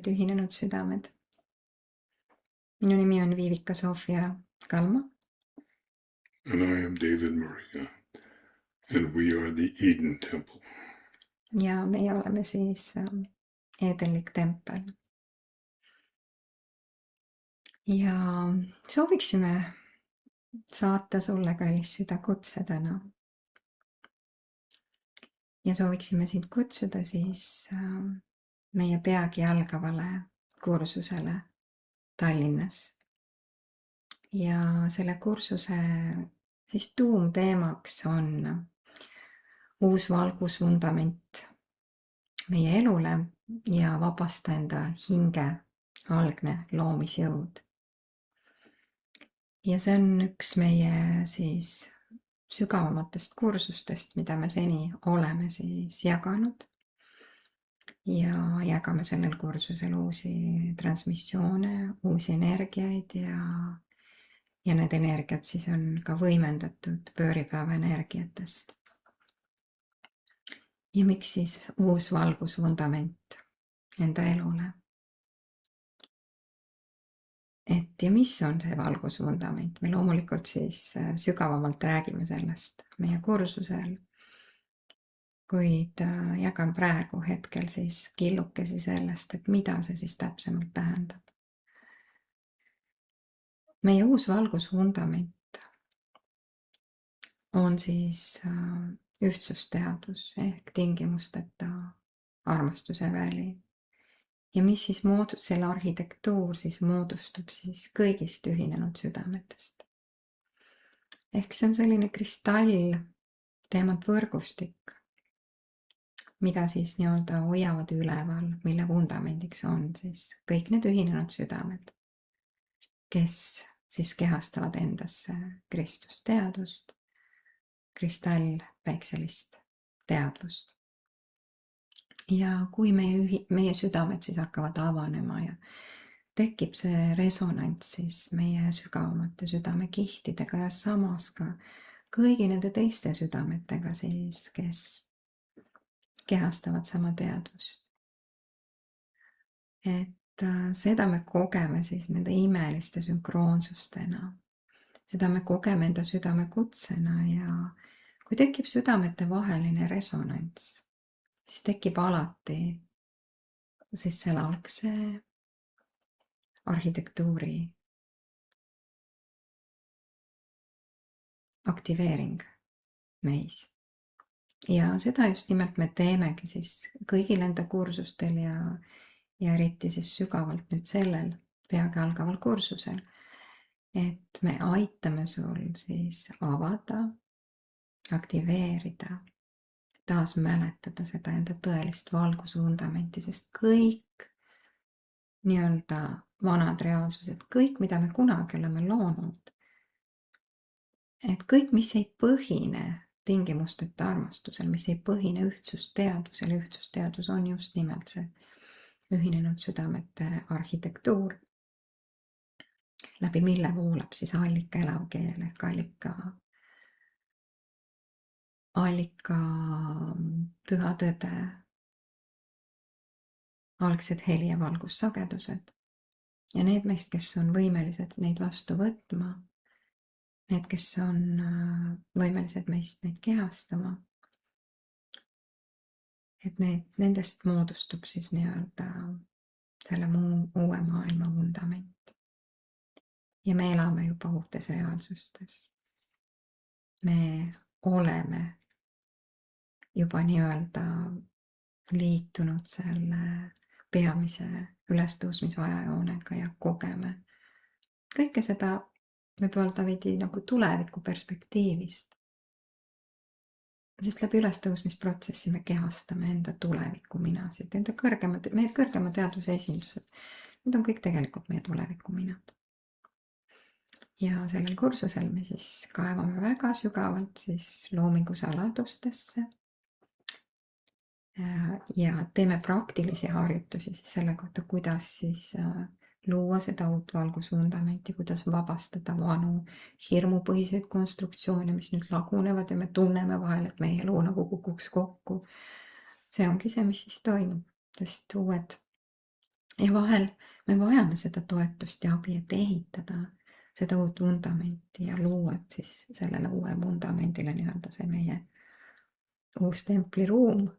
kõik ühinenud südamed. Minu nimi on Viivika Sofia Kalma. And I am David Mariga, and we are the Eden Temple. Ja meie oleme siis Eedelik tempel. Ja sooviksime saata sulle, kallis süda, kutse täna. Ja sooviksime sind kutsuda siis meie peagi algavale kursusele Tallinnas. Ja selle kursuse siis tuumteemaks on uus valgusvundament meie elule ja vabasta enda hinge algne loomisjõud. Ja see on üks meie siis sügavamatest kursustest, mida me seni oleme siis jaganud. Ja jagame sellel kursusel uusi transmissioone, uusi energiaid ja need energiat siis on ka võimendatud pööripäeva energiatest. Ja miks siis uus valgusvundament enda elule? Ja mis on see valgusvundament? Me loomulikult siis sügavamalt räägime sellest meie kursusel, kuid jagan praegu hetkel siis killukesi sellest, et mida see siis täpsemalt tähendab. Meie uus valgusvundament on siis ühtsusteadus ehk tingimusteta armastuse väli. Ja mis siis selle arhitektuur siis moodustub siis kõigist ühinenud südametest. Ehk see on selline kristall, teemant võrgustik, mida siis nii-öelda hoiavad üleval, mille vundamendiks on siis kõik need ühinenud südamed, kes siis kehastavad endasse Kristusteadust, kristallpäikselist teadvust. Ja kui meie südamed siis hakkavad avanema ja tekib see resonants siis meie sügavamate südamekihtidega ja samas ka kõigi nende teiste südametega siis, kes kehastavad sama teadvust. Et seda me kogeme siis nende imeliste sünkroonsustena. Seda me kogeme enda südamekutsena ja kui tekib südamete vaheline resonants, siis tekib alati siis selle algse arhitektuuri aktiveering meis. Ja seda just nimelt me teemegi siis kõigil enda kursustel ja eriti siis sügavalt nüüd sellel peagi algaval kursusel. Et me aitame sul siis avada, aktiveerida, taas mäletada seda enda tõelist valgusvundamenti, sest kõik nii-öelda vanad reaalsused, kõik, mida me kunagi oleme loonud, et kõik, mis ei põhine tingimusteta armastusel, mis ei põhine ühtsusteadvusel, ühtsusteadvus on just nimelt see ühinenud südamete arhitektuur, läbi mille voolab siis allika elavkeel ehk allika püha tõde, algsed heli- ja valgussagedused. Ja need meist, kes on võimelised neid vastu võtma, need, kes on võimelised meist neid kehastama, et nendest moodustub siis nii-öelda selle uue maailma vundament. Ja me elame juba uutes reaalsustes. Me oleme juba nii-öelda liitunud selle peamise ülestõusmise ajajoonega ja kogeme kõike seda, võib öelda veidi nagu tuleviku perspektiivist. Sest läbi ülestõusmisprotsessi me kehastame enda tuleviku minasid, meie kõrgema teadvuse esindused. Need on kõik tegelikult meie tuleviku minad. Ja sellel kursusel me siis kaevame väga sügavalt siis loomingu saladustesse ja teeme praktilisi harjutusi siis selle kohta, kuidas siis luua seda uut valgusvundamenti, kuidas vabastada vanu hirmupõhiseid konstruktsioone, mis nüüd lagunevad ja me tunneme vahel, et meie elu nagu kukuks kokku. See ongi see, mis siis toimub, sest uued ja vahel me vajame seda toetust ja abi, et ehitada seda uut vundamenti ja luua siis sellele uue vundamendile nii-öelda see meie uus templiruum,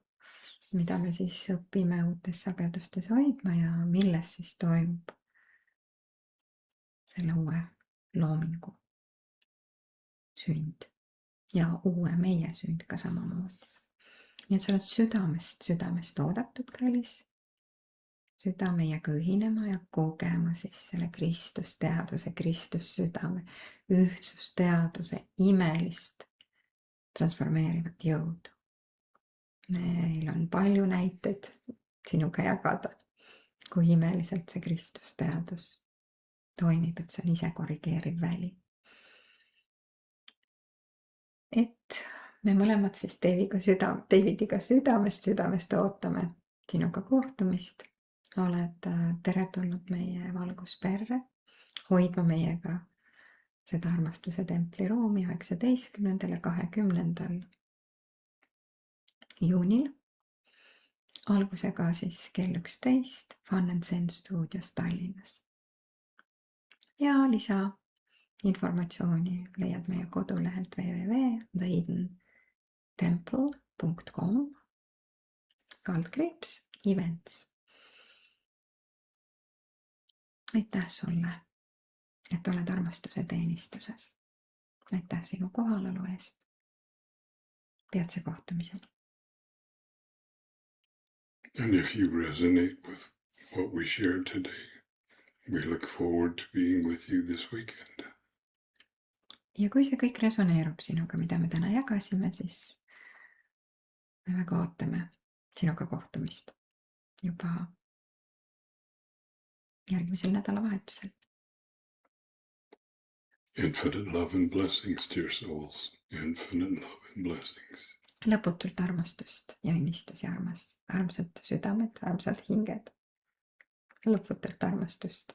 mida me siis õpime uutes sagedustes hoidma ja milles siis toimub selle uue loomingu sünd ja uue meie sünd ka samamoodi. nii et sa oled südamest oodatud, kallis. Süda meiega ühinema ja kogema siis selle Kristusteaduse, Kristussüdame, ühtsusteaduse imelist transformeerivat jõudu. Meil on palju näiteid sinuga jagada, kui imeliselt see Kristusteadus toimib, et see on ise korrigeeriv väli. Et me mõlemad siis Davidiga südamest ootame sinuga kohtumist. Oled teretulnud meie valgusperre, hoidma meiega seda armastuse templiruumi 19. ja 20. juunil. Algusega siis kell 11 Fun and Zen stuudios Tallinnas. Ja lisainformatsiooni leiad meie kodulehelt www.thehiddentemple.com/events. Aitäh sulle, et oled armastuse teenistuses. Aitäh sinu kohalolu eest. Peatse kohtumisel. And if you resonate with what we shared today, we look forward to being with you this weekend. Ja kui see kõik resoneerub sinuga, mida me täna jagasime, siis me väga ootame sinuga kohtumist juba järgmisel nädalavahetusel. Infinite love and blessings, dear souls. Infinite love and blessings. Lõputult armastust ja õnnistusi, armsad südamed, armsad hinged. Lõputult armastust.